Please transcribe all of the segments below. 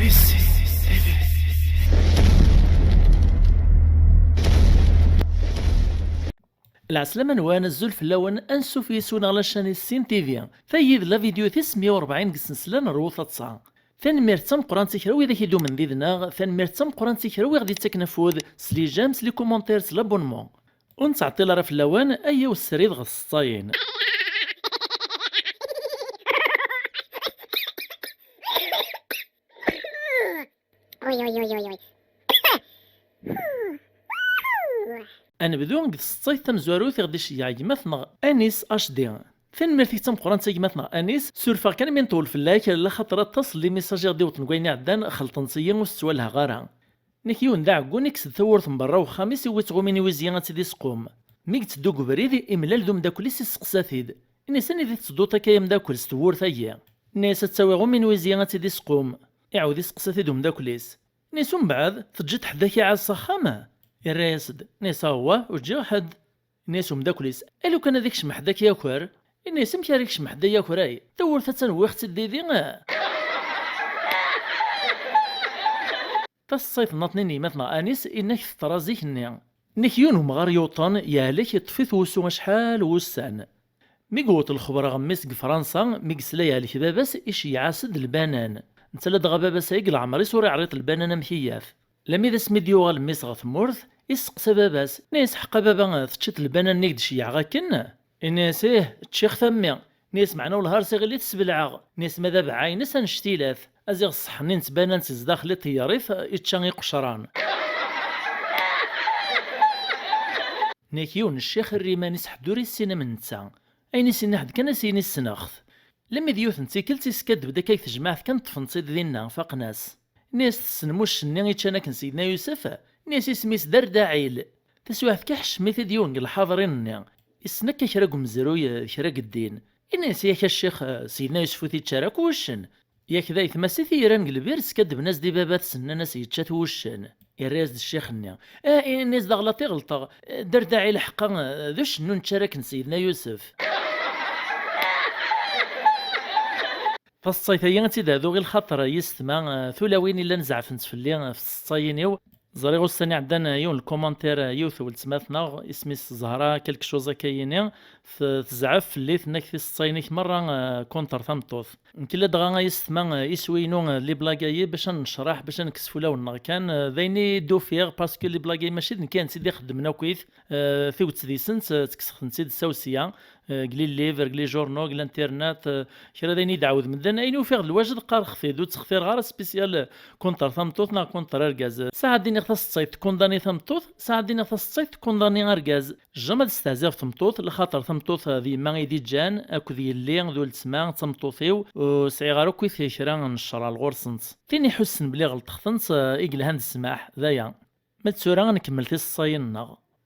Missy TV. العسلامة نوان الزلف اللون أنسو في سون على شاني سين تيفي ثيد لا فيديو 940 قسنسلا نروثة تصا ثان ميرتم قران تيكراوي ذاك يدو من ديدنا ثان ميرتم قران تيكراوي غادي تكنفوذ سلي جامس لي كومونتيرز لابونمون ونتعطي راه في اللوان أيا والسريد غصطاين نبدو قد الصيف تمزواروث غادي شي عيماتنا انيس اش دي فين مرتي تم قران تيماتنا انيس سورفا كان من طول في اللايك لا خطره تصل لي ميساج غادي وتنقويني عدان خلطنسيه مستوالها غارا نيكيون داع كونيكس ثورت من برا وخامس وتغوميني وزيان تيدي سقوم ميك تدو بريد املال دوم داكل سقساتيد نيسان دي تصدوطا كايم داكل ستور ثايا نيس تساوي غومين وزيان تيدي سقوم يعاود سقساتيد دوم داكليس نيسون بعد تجد حداكي على الصخامه الراسد نيسا هو وجا حد نيسو مداكليس الو كان هذيك شمح داك ياكر الناس مكاريك شمح دا ياكراي دور ثاتن وقت ديدي فالصيف نطنيني مثلا انيس انك ترازيك النيا نكيون مغار يوطن يالك يطفيث وسو شحال وسان ميقوت الخبر غميس فرنسا ميقسلا يالك باباس ايش يعاسد البنان انت لا دغا باباس يقل عمري سوري عريط البنان مخياف لما اذا سميديو غالميس غثمورث يسقسى باباس ناس حقا بابا تشت البنان نيك دشي غاكن الناس تشيخ ثمي ناس معنا والهار سيغلي تسبلعغ ناس ماذا بعاينس نشتيلاث ازيغ صحنين تبانان تزداخل طياريف يتشانغي قشران نيكيون الشيخ الريماني سحدوري السينما من نتا اين سينا حد كان سيني السنخث لما ديوث نتيكل تيسكاد بدا كيف تجمع كانت تفنصيد دينا فاق ناس ناس تسنموش النيغي تشانا سيدنا يوسف ناس اسميس درداعيل تسواث كحش مثل ديون الحاضرين النيغ اسنك كراكم مزروي كراك الدين الناس ياك الشيخ سيدنا يوسف تيتشارك وشن ياك ذا يثمسي ثيران قلبير سكاد بناس دي بابات سنة ناس يتشات وشن الراس الشيخ النيغ الناس دا غلطي غلطة درداعيل حقا ذو شنو نتشارك سيدنا يوسف فالصيفية تيدا ذوغي الخطر يستمع ثلاوين إلا نزعفنت في اللي في الصينيو زريغو السني عندنا يون الكومنتير يوث ولتماثنا اسمي الزهراء كلك شوزا كاينين تزعف في الليث نكثي الصينيك مرة كونتر ثمطوث كلا دغا يستمع يسوينو لي بلاكايي باش نشرح باش نكسفو لو كان ذيني دو فيغ باسكو لي بلاكاي ماشي كان سيدي خدمنا كويث في وتسديسنت تكسخنتي السوسيه قلي الليفر قلي جورنو قلي الانترنت كرا دايني دعوذ من ذن اينو فيغ الواجد قار خفيدو تخفير غار سبيسيال كونتر ثمطوث نا كونتر اركاز ساعه ديني خاص تصيد كونداني ثمطوث ساعه ديني خاص تصيد كونداني اركاز جما تستهزئ ثمطوث لخاطر ثمطوث ذي ما يدي جان اكو ذي اللي ذو السما ثمطوثيو وسعي غارو كويث كرا نشرا الغورسنت تيني حسن بلي غلط خنت ايقل هاند السماح ذايا ما تسورا نكمل في الصاين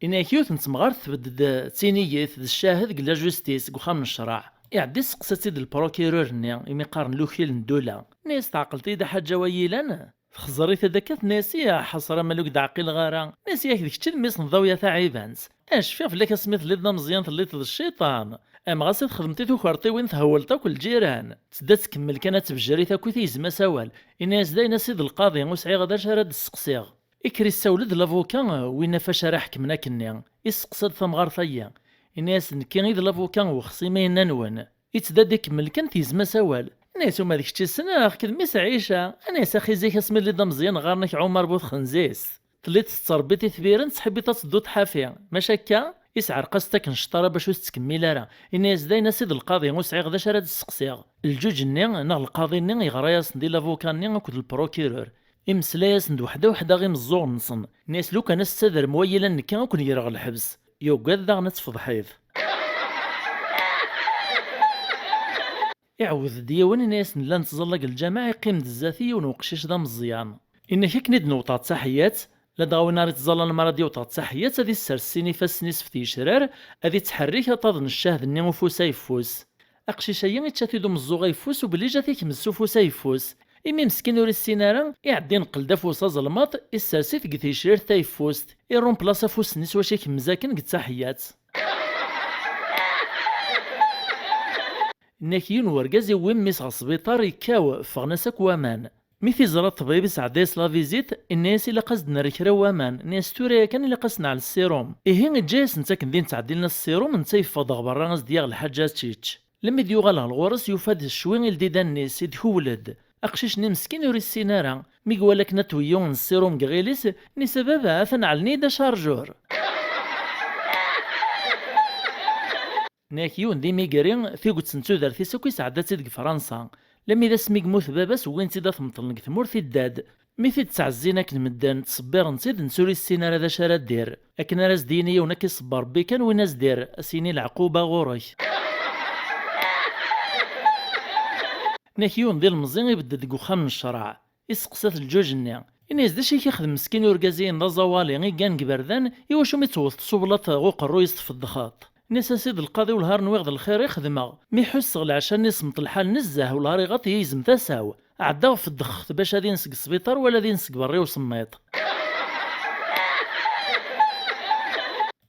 إن كيوت نتمغار تبدد تينييث الشاهد قلا جوستيس قخام الشرع يعدي سقساتي البروكيرور ني يمي قارن لوكيل ندولا ناس تعقلتي دا حاجه ويلان خزريت هذاك ناسي حصره مالوك دعقيل غارا ناسي ياك ديك تشميس نضويه تاع عيبانس اش فيف لك سميت ليدنا مزيان تليت الشيطان ام غاسي خدمتي توخرتي وين تهولتا كل الجيران تدا تكمل كانت بجري تاكو تيزما سوال الناس داينا سيد القاضي وسعي غدا شرد السقسيغ إكري السولد لافوكا وين فاش راه حكمنا كنيا يسقسد ثمغار ثيا الناس نكي غير لافوكا وخصيمين ننون يتداد يكمل كان تيزما سوال الناس هما ديك السنه كد ميس عيشه انا اخي زيك اسمي اللي مزيان غارنك عمر بوث خنزيس طليت تربيتي ثبيرن تحبي تصدو تحافيا ماشاكا يسعر قصتك نشطره باش تكمل راه الناس داينا سيد القاضي وسعي غدا شراد السقسيغ الجوج ني نا القاضي ني يغرا ياس ندي لافوكا ني كود البروكيرور إمسلايس ند وحده غير مزور نصن ناس لو كان استدر مويلا نكا كون يرغ الحبس يوقاد ذا نتفضحيث يعوذ ديوان ناس نلا نتزلق الجماعة يقيم الزاتي ونوقشيش ذا مزيان إنك كند نوطات تحيات لا دغاو نار تزال المرة دي وطات تحيات هذي السرسيني فاسنيس في تيشرار هذي تحريك تظن الشاهد ني وفوس يفوس أقشيشايا يتشاتي دو مزوغ يفوس وبلي جاتيك مسو فوس يفوس إمي مسكين وري السينارا يعدي نقل دافوس زلماط السرسي في قتيشير تايفوست يرون بلاصة فوس نيس واش مزاكن قد تحيات ناكيون ورقاز يوين ميس غسبيطار يكاو فغناسك وامان مثل زرا الطبيب سعديس لا فيزيت الناس اللي قصد نركرا وامان ناس توريا كان اللي قصنا على السيروم إيه جايس نتا كندين تعديلنا السيروم نتا يفضغ برا ديال الحاجات تيتش لما ديوغال الغورس يفاد الشوين الديدان الناس يدخولد أقشيش مسكين يوري السينارا ميقوالك نتويون السيروم غيليس نسببها ثنعلني دا شارجور ناكيون دي ميغرين في قد سنتو دارتي ساكو يسعدات ديك فرنسا لما إذا سميك موث باباس وين تيدا تمطلنك ثمور الداد مثل تعزينا كنمدان تصبر نتيد نسوري السينار هذا شارع دير لكن راس دينية وناكي صبر بي كان ويناس دير اسيني العقوبة غوري ناكيون ديال المزين يبدد ديك وخام من الشرع يسقسات الجوج إناس دا شي كيخدم مسكين وركازين دا زوالي غي كان كبردان يواشو ميتوث صوبلات غوق الرويس في الضخاط ناس سيد القاضي والهار نويغد الخير يخدمها ميحس غل عشان نسمط الحال نزاه والهار يغطي يزم تساو عداو في الضخ باش هادي نسق السبيطار ولا دي نسق بري وسميط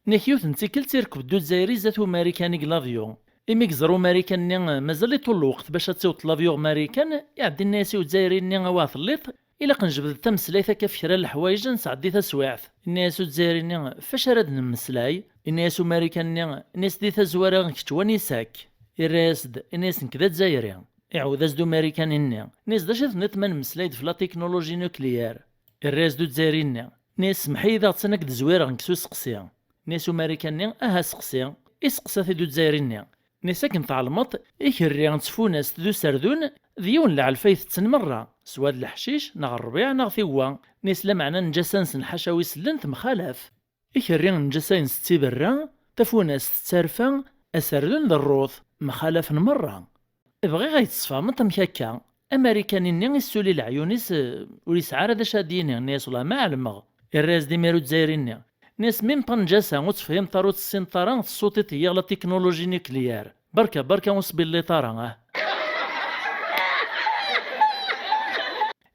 نيكيوث نتيكل تيركب دو زايري زاتو ماريكاني لافيون إميك زرو ماريكان مازال يطول الوقت باش تسوط لافيون ماريكان يعدي الناس وزايرين واثليط إلا قنجبد تمسلايثا كفكرا الحوايج نسعدي تسواعث الناس وزايرين فاش راد نمسلاي الناس وماريكان ناس دي تزوارا كتواني ساك الراسد الناس نكذا تزايرين يعود ازدو ماريكان ناس داش نتمن مسلايد في لا تكنولوجي نوكليير الراسدو تزايرين ناس محيدة تسنك دزويرا نكسو سقسيا ناس وماريكان سقسيا إسقسا دو تزايرين ناس كن تعلمط إكري نتفو ناس دو سردون ديون لعالفايث تسن مرة سواد الحشيش نغ الربيع نغ ثوا ناس لمعنا نجسانس الحشاوي سلنت مخالف إكري نجسانس ستي برا تفو ناس تتسارفا أسردون ذروث مخالف مرة بغي غيتصفى مطم كاكا أمريكاني يسولي العيونيس وليس عارض شادين الناس ولا ما علمغ الراس دي ميرو تزايرين ناس ميم طنجاسا وتفهم طاروت السنطران الصوتي هي لا تكنولوجي نيكليير بركا وصبي اللي طارا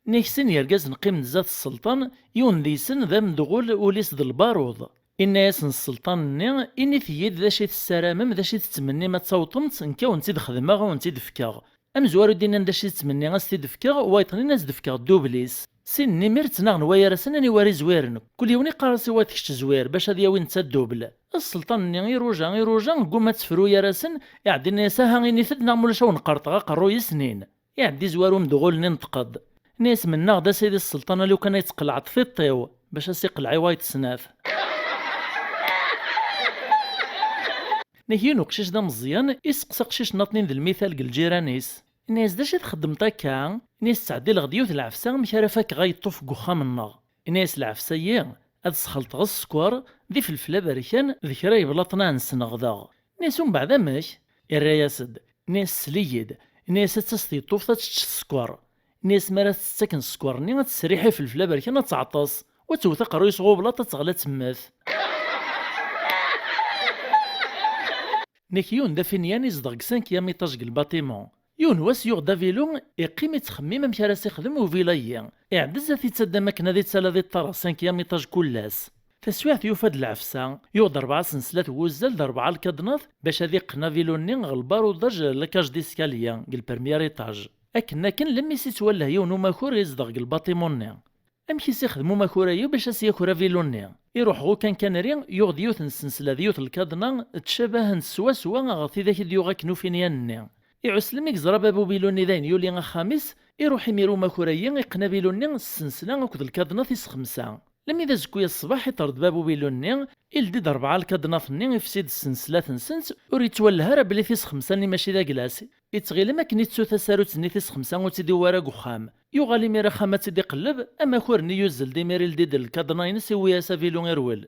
نيكسن يرقز نقيم نزات السلطان يون ديسن ذا مدغول وليس ذا البارود الناس السلطان إني ثيد ذا شي السرامم ذا شي تتمني ما تصوتمت نكا ونتي دخدمها ونتي دفكاغ أم زوارو دينا ذا شي تتمني غاستي دفكاغ وايطني ناس دفكاغ دوبليس سين نمير تناغ نوايا راسنا نواري زويرن كل يوني قارسي واتكش زوير باش هادي وين تسدوبل السلطان يروجا قوما تفرو يا راسن يعدي ناسا هاني ثدنا مولاش ونقرطغا قروي سنين يعدي زوارو مدغول ننتقد ناس منا غدا سيدي السلطان لو كان يتقلع في الطيو باش يقلع وايت سناف نهي نقشيش دا مزيان يسقسا قشيش ناطنين ذا المثال الجيرانيس الناس داش تخدم طاكا الناس تعدي الغديوث العفسه مشارفك غيطوف كوخا منا الناس العفسيه هاد سخلط غص السكوار ذي فلفله باركان ذكرى يبلطنا نسن غدا ناس من بعد ماش الرياسد ناس سليد ناس تستي طوف تتش السكوار ناس مرات تسكن السكوار ني تسريحي فلفله باركان تعطس وتوثق ريس غوبلا تتغلى تماث نيكيون دا فينيان يصدق 5 كيلومتر الباتيمون يون واس يوغ دا فيلو يقيم يتخمم مشى راسي يخدم وفيلايا يعدز تيتسدى مكنه دي تسالا دي طرا 5 كيلومتر كلاس تسويات يوفد العفسه يوض 4 سنسلات وزل 4 الكدناث باش هذي قنا فيلوني غلبار ودرج لاكاج ديسكاليا قال برميير ايطاج اكن كان لما يتولى يون وماكور يصدق الباتيمون امشي يخدموا ماكورايو باش سيكورا فيلوني يروح غو كان ريان يوغ ديوث نسنسلا ديوث الكادنا تشابه سوا غاثي ذاك ديوغا كنوفينيان يعسلميك زرا بابو بيلوني ذاين يولي خامس يروح يميرو ماكورايا يقنا بيلوني السنسلا وكذ الكادنا تيس 5 لما إذا زكويا الصباح يطرد بابو بيلوني يلدي 4 الكادنا فني يفسد السنسلات نسنس وريتولها راه بلي فيس 5 ماشي ذا كلاس يتغيل ما كنيتسو تساروت نيتيس 5 وتيدي ورا خام يغالي ميرا خامة تيدي قلب اما كورني يوزل دي ميري الديد الكادنا ينسويا سافيلو غيرول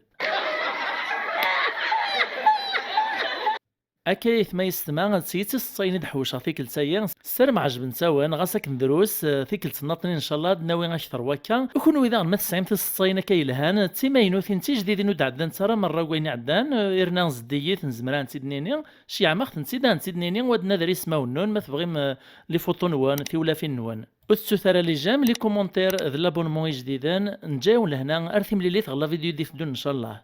أكيث ما يستمع تسيتي الصيني دحوشة فيك التايا سر معجب نساوان غاسك ندروس فيك التناطني ان شاء الله ناوي اكثر وكا وكونوا اذا ما تسعين في الصينه كيلهان تيماينو تي جديدين ودعدان ترى مره وين عدان ايرنا زديت نزمران تيدنيني شي عمخت نتيدان تيدنيني ودنا دري اسماو النون ما تبغي لي فوتو نوان تيولا في النوان وتسوثر لي جام لي كومونتير ذ لابونمون جديدان نجاو لهنا ارثم لي تغلا فيديو ديفدون ان شاء الله.